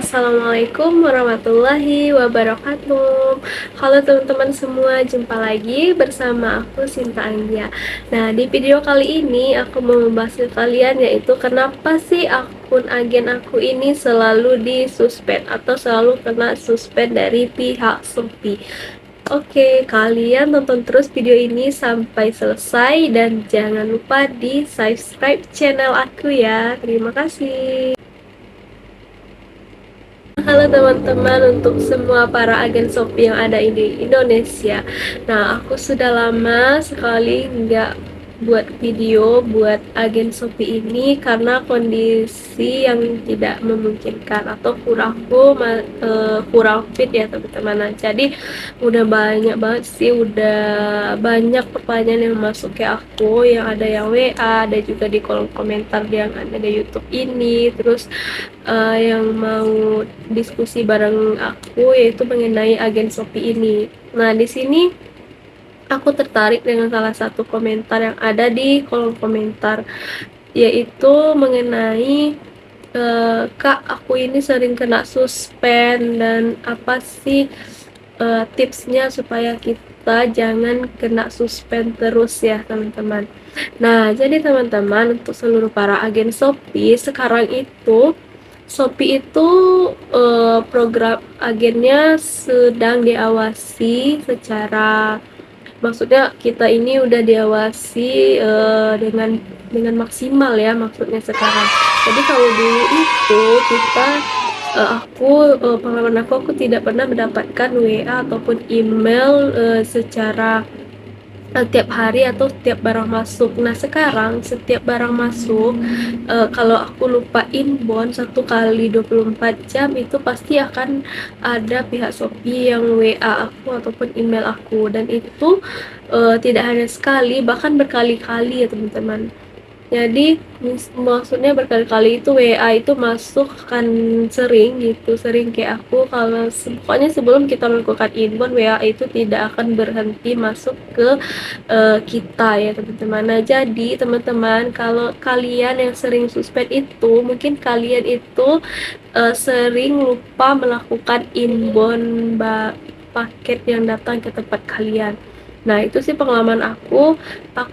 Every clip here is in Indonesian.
Assalamualaikum warahmatullahi wabarakatuh. Halo teman-teman semua, jumpa lagi bersama aku Sinta Anggia. Nah, di video kali ini aku mau membahas ke kalian yaitu kenapa sih akun agen aku ini selalu disuspend atau selalu kena suspend dari pihak Shopee. Oke, kalian tonton terus video ini sampai selesai dan jangan lupa di subscribe channel aku ya. Terima kasih. Halo teman-teman, untuk semua para agen Shopee yang ada di Indonesia. Nah, aku sudah lama sekali nggak buat video buat agen Shopee ini karena kondisi yang tidak memungkinkan atau kurang fit ya teman-teman. Nah, jadi udah banyak banget sih, udah banyak pertanyaan yang masuk ke aku, yang ada yang WA, ada juga di kolom komentar yang ada di YouTube ini. Terus yang mau diskusi bareng aku yaitu mengenai agen Shopee ini. Nah, di sini aku tertarik dengan salah satu komentar yang ada di kolom komentar, yaitu mengenai Kak, aku ini sering kena suspend dan apa sih tipsnya supaya kita jangan kena suspend terus ya teman-teman. Nah, jadi teman-teman, untuk seluruh para agen Shopee sekarang itu Shopee itu program agennya sedang diawasi secara, maksudnya kita ini udah diawasi dengan maksimal ya, maksudnya sekarang. Jadi kalau dulu itu kita pengalaman aku tidak pernah mendapatkan WA ataupun email secara tiap hari atau setiap barang masuk. Nah, sekarang setiap barang masuk, kalau aku lupa inbound 1 kali 24 jam itu pasti akan ada pihak Shopee yang WA aku ataupun email aku, dan itu tidak hanya sekali, bahkan berkali-kali ya teman-teman. Jadi maksudnya berkali-kali itu WA itu masuk kan, sering gitu, sering kayak aku kalau pokoknya sebelum kita melakukan inbound, WA itu tidak akan berhenti masuk ke kita ya teman-teman. Nah, jadi teman-teman, kalau kalian yang sering suspend itu mungkin kalian itu sering lupa melakukan inbound paket yang datang ke tempat kalian. Nah, itu sih pengalaman aku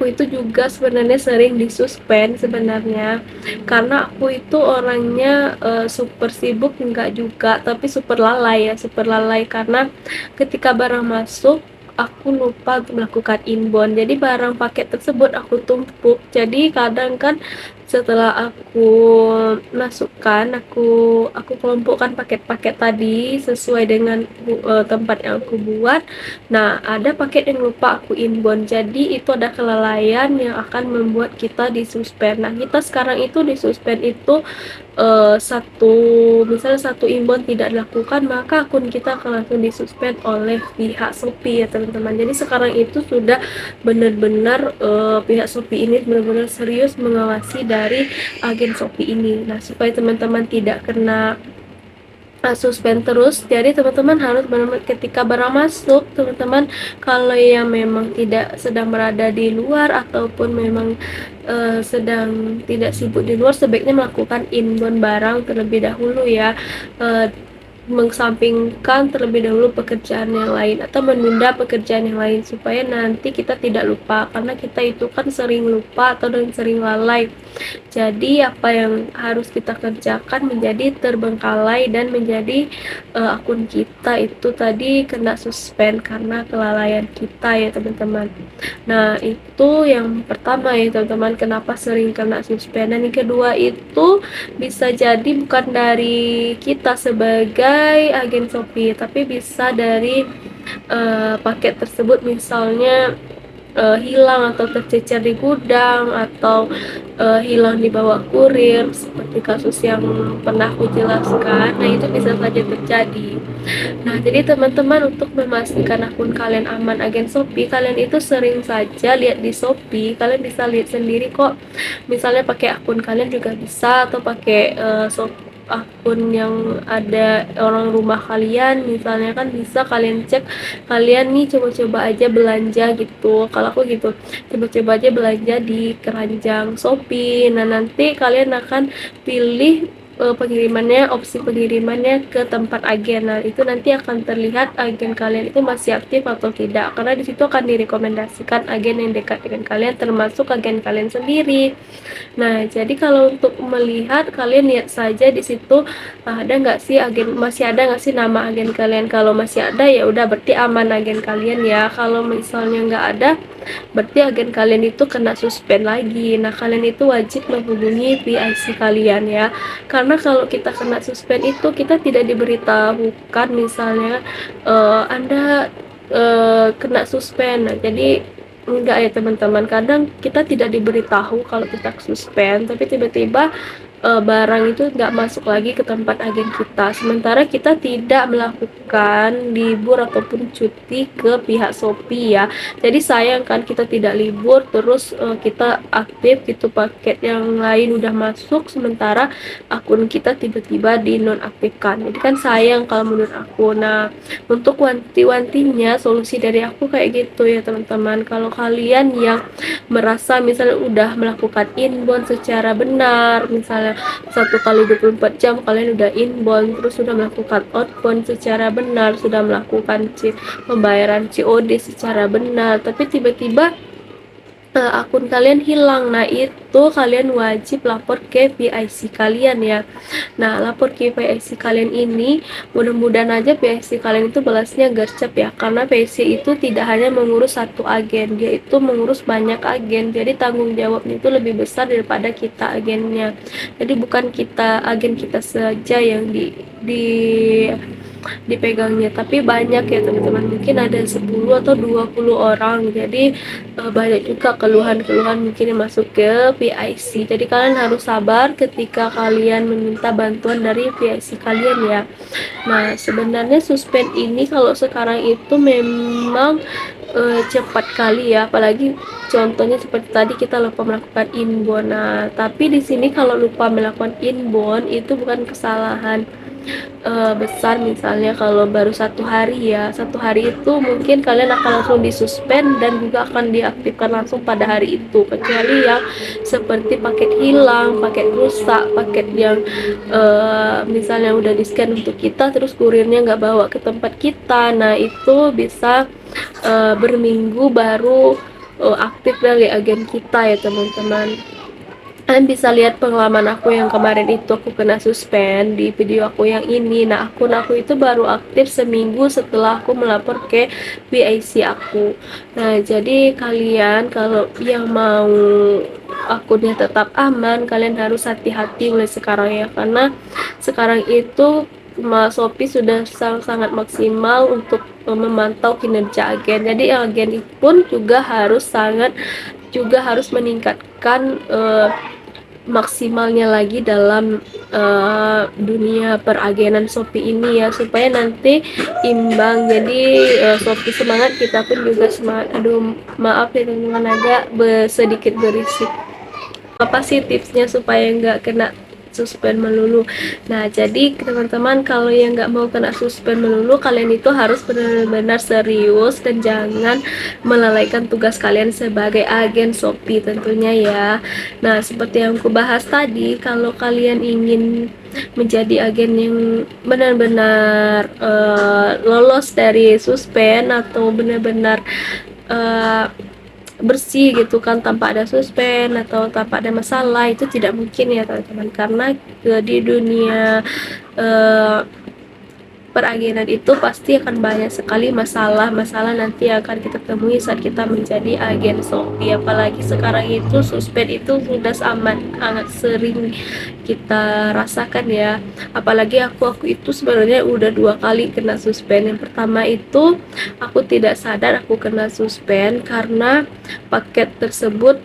itu juga sebenarnya sering disuspend sebenarnya, karena aku itu orangnya super sibuk enggak juga, tapi super lalai karena ketika barang masuk aku lupa untuk melakukan inbound, jadi barang paket tersebut aku tumpuk. Jadi kadang kan setelah aku masukkan, aku kelompokkan paket-paket tadi sesuai dengan tempat yang aku buat. Nah, ada paket yang lupa aku inbound, jadi itu ada kelalaian yang akan membuat kita disuspend. Nah, kita sekarang itu disuspend itu misalnya satu inbound tidak dilakukan, maka akun kita akan langsung disuspend oleh pihak Shopee ya teman-teman. Jadi sekarang itu sudah benar-benar pihak Shopee ini benar-benar serius mengawasi dari agen Shopee ini. Nah, supaya teman-teman tidak kena suspend terus, jadi teman-teman harus benar-benar ketika barang masuk, teman-teman kalau yang memang tidak sedang berada di luar ataupun memang sedang tidak sibuk di luar, sebaiknya melakukan inbound barang terlebih dahulu ya, mengesampingkan terlebih dahulu pekerjaan yang lain atau menunda pekerjaan yang lain supaya nanti kita tidak lupa, karena kita itu kan sering lupa atau sering lalai. Jadi apa yang harus kita kerjakan menjadi terbengkalai dan menjadi akun kita itu tadi kena suspend karena kelalaian kita ya teman-teman. Nah, itu yang pertama ya teman-teman, kenapa sering kena suspend. Dan yang kedua itu bisa jadi bukan dari kita sebagai agen Shopee, tapi bisa dari paket tersebut misalnya hilang atau tercecer di gudang, atau hilang di bawah kurir seperti kasus yang pernah aku jelaskan. Nah, itu bisa saja terjadi. Nah, jadi teman-teman, untuk memastikan akun kalian aman agen Shopee, kalian itu sering saja lihat di Shopee, kalian bisa lihat sendiri kok, misalnya pakai akun kalian juga bisa, atau pakai akun yang ada orang rumah kalian misalnya, kan bisa kalian cek, kalian nih coba-coba aja belanja gitu, kalau aku gitu, coba-coba aja belanja di keranjang Shopee. Nah, nanti kalian akan pilih pengirimannya, opsi pengirimannya ke tempat agen. Nah, itu nanti akan terlihat agen kalian itu masih aktif atau tidak, karena di situ akan direkomendasikan agen yang dekat dengan kalian, termasuk agen kalian sendiri. Nah, jadi kalau untuk melihat, kalian lihat saja di situ ada nggak sih agen, masih ada nggak sih nama agen kalian. Kalau masih ada, ya udah berarti aman agen kalian ya. Kalau misalnya nggak ada, berarti agen kalian itu kena suspend lagi. Nah, kalian itu wajib menghubungi PIC kalian ya. Karena kalau kita kena suspend itu kita tidak diberitahukan misalnya Anda kena suspend. Nah, jadi enggak ya teman-teman, kadang kita tidak diberitahu kalau kita suspend, tapi tiba-tiba barang itu nggak masuk lagi ke tempat agen kita, sementara kita tidak melakukan libur ataupun cuti ke pihak Shopee ya. Jadi sayang kan, kita tidak libur terus kita aktif gitu, paket yang lain udah masuk sementara akun kita tiba-tiba dinonaktifkan. Jadi kan sayang kalau menurut aku. Nah, untuk wanti-wantinya solusi dari aku kayak gitu ya teman-teman. Kalau kalian yang merasa misalnya udah melakukan inbound secara benar, misalnya 1 kali 24 jam kalian udah inbound, terus sudah melakukan outbound secara benar, sudah melakukan pembayaran COD secara benar, tapi tiba-tiba akun kalian hilang. Nah, itu kalian wajib lapor ke PIC kalian ya. Nah, lapor ke PIC kalian ini, mudah-mudahan aja PIC kalian itu balasnya gercep ya, karena PIC itu tidak hanya mengurus satu agen, dia itu mengurus banyak agen, jadi tanggung jawabnya itu lebih besar daripada kita agennya. Jadi bukan kita, agen kita saja yang dipegangnya, tapi banyak ya teman-teman, mungkin ada 10 atau 20 orang, jadi banyak juga keluhan-keluhan mungkin yang masuk ke PIC. Jadi kalian harus sabar ketika kalian meminta bantuan dari PIC kalian ya. Nah, sebenarnya suspend ini kalau sekarang itu memang cepat kali ya, apalagi contohnya seperti tadi kita lupa melakukan inbound. Nah, tapi di sini kalau lupa melakukan inbound itu bukan kesalahan besar. Misalnya kalau baru 1 hari ya, 1 hari itu mungkin kalian akan langsung disuspend dan juga akan diaktifkan langsung pada hari itu, kecuali yang seperti paket hilang, paket rusak, paket yang misalnya udah di scan untuk kita terus kurirnya nggak bawa ke tempat kita. Nah, itu bisa berminggu baru aktif dari agen kita ya teman-teman. Kalian bisa lihat pengalaman aku yang kemarin itu aku kena suspend di video aku yang ini. Nah, akun aku itu baru aktif seminggu setelah aku melapor ke PIC aku. Nah, jadi kalian kalau yang mau akunnya tetap aman, kalian harus hati-hati mulai sekarang ya, karena sekarang itu Shopee sudah sangat maksimal untuk memantau kinerja agen. Jadi agen pun juga harus meningkatkan maksimalnya lagi dalam dunia peragenan Shopee ini ya, supaya nanti imbang. Jadi Shopee semangat, kita pun juga semangat. Aduh, maaf ya teman-teman, agak sedikit berisik. Apa sih tipsnya supaya nggak kena suspend melulu? Nah, jadi teman-teman, kalau yang nggak mau kena suspend melulu, kalian itu harus benar-benar serius dan jangan melalaikan tugas kalian sebagai agen Shopee tentunya ya. Nah, seperti yang aku bahas tadi, kalau kalian ingin menjadi agen yang benar-benar lolos dari suspend atau benar-benar bersih gitu kan, tanpa ada suspend atau tanpa ada masalah, itu tidak mungkin ya teman-teman, karena di dunia peragenan itu pasti akan banyak sekali masalah-masalah nanti akan kita temui saat kita menjadi agen Shopee. Apalagi sekarang itu suspend itu sudah sangat sering kita rasakan ya. Apalagi aku itu sebenarnya udah 2 kali kena suspend. Yang pertama itu aku tidak sadar aku kena suspend karena paket tersebut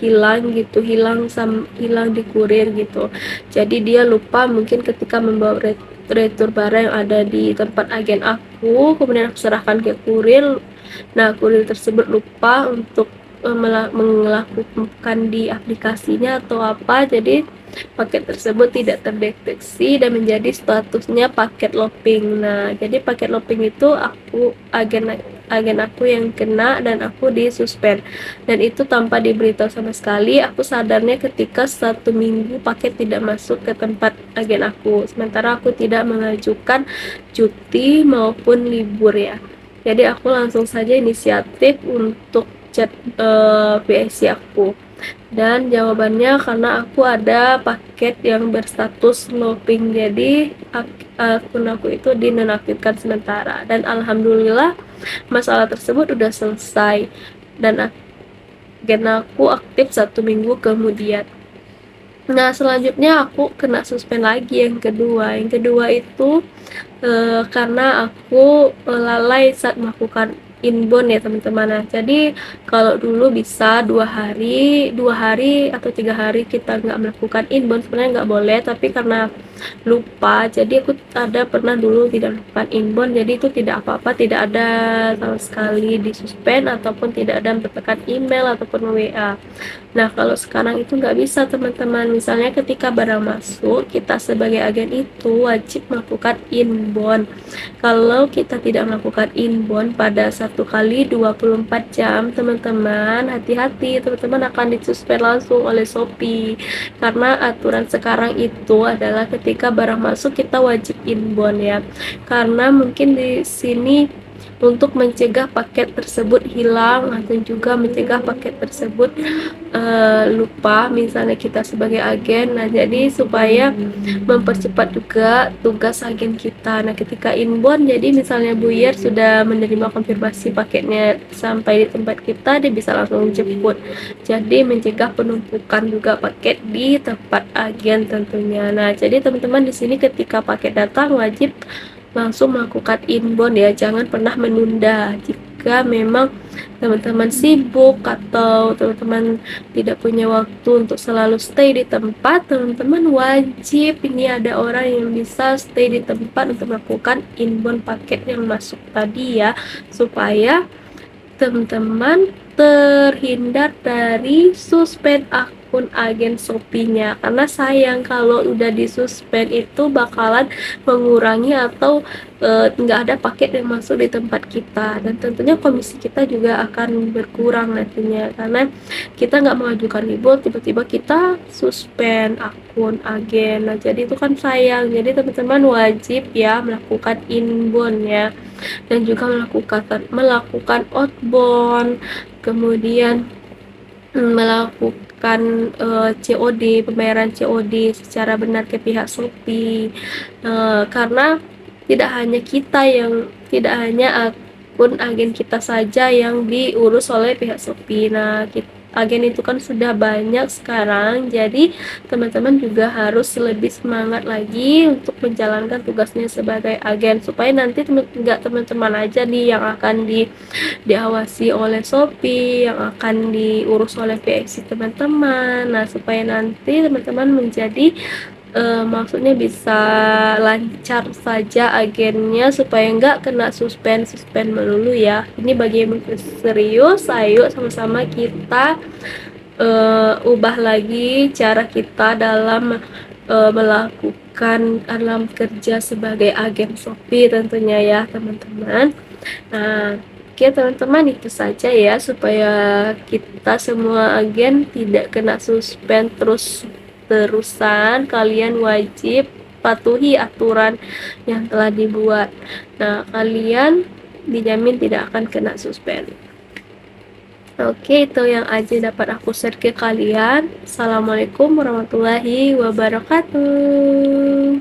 hilang gitu, hilang di kurir gitu. Jadi dia lupa mungkin ketika membawa retur barang yang ada di tempat agen aku, kemudian aku serahkan ke kurir. Nah, kurir tersebut lupa untuk melakukan di aplikasinya atau apa, jadi paket tersebut tidak terdeteksi dan menjadi statusnya paket lopping. Nah, jadi paket lopping itu agen aku yang kena dan aku disuspend, dan itu tanpa diberitahu sama sekali. Aku sadarnya ketika 1 minggu paket tidak masuk ke tempat agen aku, sementara aku tidak mengajukan cuti maupun libur ya. Jadi aku langsung saja inisiatif untuk chat PIC aku, dan jawabannya karena aku ada paket yang berstatus looping, jadi akun aku itu dinonaktifkan sementara, dan alhamdulillah masalah tersebut udah selesai dan agen aku aktif 1 minggu kemudian. Nah, selanjutnya aku kena suspend lagi yang kedua. Yang kedua itu karena aku lalai saat melakukan inbound ya teman-teman. Nah, jadi kalau dulu bisa 2 hari atau 3 hari kita nggak melakukan inbound, sebenarnya nggak boleh, tapi karena lupa, jadi aku ada pernah dulu tidak melakukan inbound, jadi itu tidak apa-apa, tidak ada sama sekali di suspend ataupun tidak ada mendapatkan email ataupun WA. Nah, kalau sekarang itu nggak bisa teman-teman. Misalnya ketika barang masuk, kita sebagai agen itu wajib melakukan inbound. Kalau kita tidak melakukan inbound pada 1 kali 24 jam, teman-teman hati-hati, teman-teman akan disuspend langsung oleh Shopee. Karena aturan sekarang itu adalah ketika barang masuk kita wajib inbound ya. Karena mungkin di sini untuk mencegah paket tersebut hilang atau juga mencegah paket tersebut lupa misalnya kita sebagai agen. Nah, jadi supaya mempercepat juga tugas agen kita. Nah, ketika inbound, jadi misalnya buyer sudah menerima konfirmasi paketnya sampai di tempat kita, dia bisa langsung jemput, jadi mencegah penumpukan juga paket di tempat agen tentunya. Nah, jadi teman-teman di sini ketika paket datang wajib langsung melakukan inbound ya, jangan pernah menunda. Jika memang teman-teman sibuk atau teman-teman tidak punya waktu untuk selalu stay di tempat, teman-teman wajib ini ada orang yang bisa stay di tempat untuk melakukan inbound paket yang masuk tadi ya, supaya teman-teman terhindar dari suspend akun agen Shopee-nya. Karena sayang kalau udah disuspend itu bakalan mengurangi atau nggak ada paket yang masuk di tempat kita, dan tentunya komisi kita juga akan berkurang nantinya karena kita nggak mengajukan libur, tiba-tiba kita suspend akun agen. Nah, jadi itu kan sayang. Jadi teman-teman wajib ya melakukan inbound ya, dan juga melakukan outbound, kemudian melakukan COD, pembayaran COD secara benar ke pihak Shopee. Karena tidak hanya akun agen kita saja yang diurus oleh pihak Shopee. Nah, agen itu kan sudah banyak sekarang, jadi teman-teman juga harus lebih semangat lagi untuk menjalankan tugasnya sebagai agen, supaya nanti nggak teman-teman aja nih yang akan diawasi oleh Shopee, yang akan diurus oleh PXC teman-teman. Nah, supaya nanti teman-teman menjadi maksudnya bisa lancar saja agennya, supaya nggak kena suspend melulu ya. Ini bagi yang serius, ayo sama-sama kita ubah lagi cara kita dalam melakukan alam kerja sebagai agen Shopee tentunya ya teman-teman. Nah, oke teman-teman, itu saja ya supaya kita semua agen tidak kena suspend terusan. Kalian wajib patuhi aturan yang telah dibuat. Nah, kalian dijamin tidak akan kena suspend. Oke, itu yang aja dapat aku share ke kalian. Assalamualaikum warahmatullahi wabarakatuh.